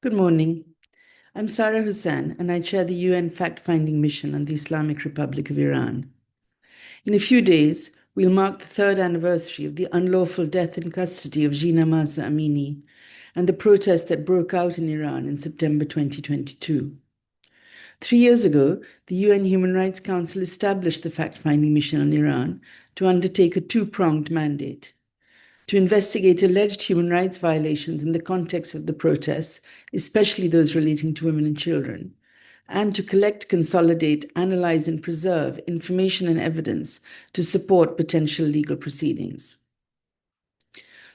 Good morning. I'm Sara Hossain, and I chair the UN fact-finding mission on the Islamic Republic of Iran. In a few days, we'll mark the third anniversary of the unlawful death in custody of Jina Mahsa Amini and the protests that broke out in Iran in September 2022. 3 years ago, the UN Human Rights Council established the fact-finding mission on Iran to undertake a two-pronged mandate: to investigate alleged human rights violations in the context of the protests, especially those relating to women and children, and to collect, consolidate, analyze, and preserve information and evidence to support potential legal proceedings.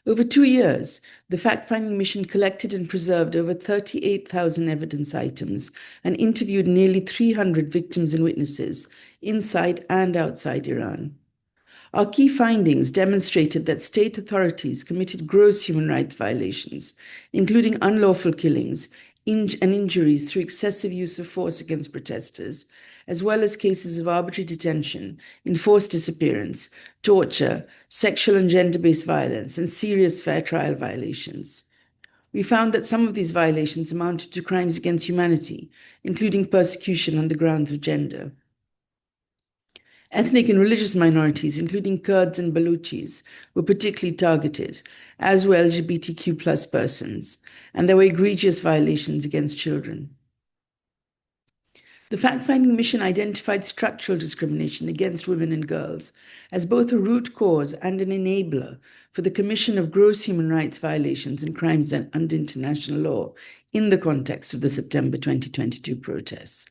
Over 2 years, the fact-finding mission collected and preserved over 38,000 evidence items and interviewed nearly 300 victims and witnesses inside and outside Iran. Our key findings demonstrated that state authorities committed gross human rights violations, including unlawful killings and injuries through excessive use of force against protesters, as well as cases of arbitrary detention, enforced disappearance, torture, sexual and gender-based violence, and serious fair trial violations. We found that some of these violations amounted to crimes against humanity, including persecution on the grounds of gender. Ethnic and religious minorities, including Kurds and Baluchis, were particularly targeted, as were LGBTQ+ persons, and there were egregious violations against children. The fact-finding mission identified structural discrimination against women and girls as both a root cause and an enabler for the commission of gross human rights violations and crimes under international law in the context of the September 2022 protests.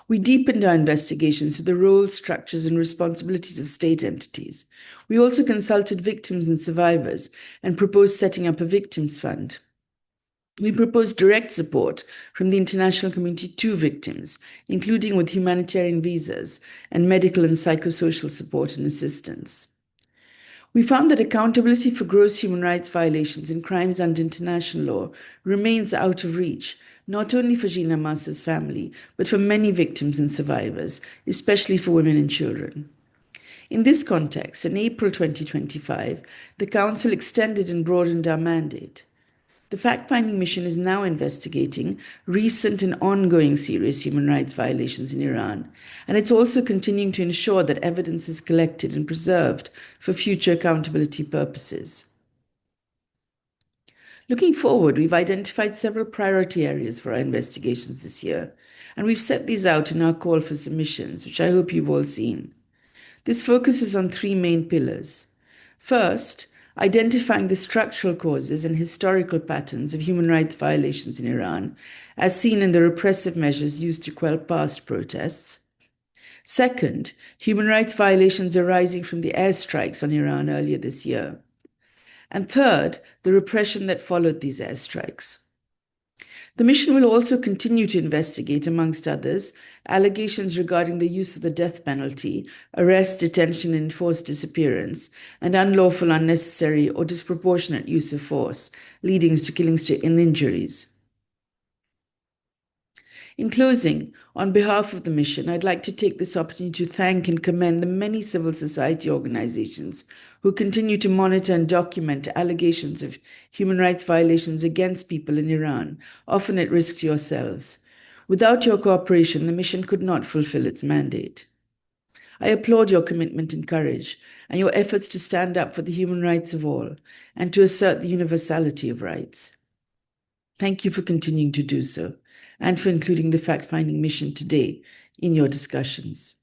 We deepened our investigations to the roles, structures, and responsibilities of state entities. We also consulted victims and survivors and proposed setting up a victims fund. We proposed direct support from the international community to victims, including with humanitarian visas and medical and psychosocial support and assistance. We found that accountability for gross human rights violations and crimes under international law remains out of reach, not only for Jina Mahsa's family, but for many victims and survivors, especially for women and children. In this context, in April 2025, the Council extended and broadened our mandate. The fact-finding mission is now investigating recent and ongoing serious human rights violations in Iran, and it's also continuing to ensure that evidence is collected and preserved for future accountability purposes. Looking forward, we've identified several priority areas for our investigations this year, and we've set these out in our call for submissions, which I hope you've all seen. This focuses on three main pillars. First, identifying the structural causes and historical patterns of human rights violations in Iran, as seen in the repressive measures used to quell past protests. Second, human rights violations arising from the airstrikes on Iran earlier this year. And third, the repression that followed these airstrikes. The mission will also continue to investigate, amongst others, allegations regarding the use of the death penalty, arrest, detention, and enforced disappearance, and unlawful, unnecessary, or disproportionate use of force, leading to killings and injuries. In closing, on behalf of the mission, I'd like to take this opportunity to thank and commend the many civil society organizations who continue to monitor and document allegations of human rights violations against people in Iran, often at risk to yourselves. Without your cooperation, the mission could not fulfill its mandate. I applaud your commitment and courage, and your efforts to stand up for the human rights of all, and to assert the universality of rights. Thank you for continuing to do so, and for including the fact-finding mission today in your discussions.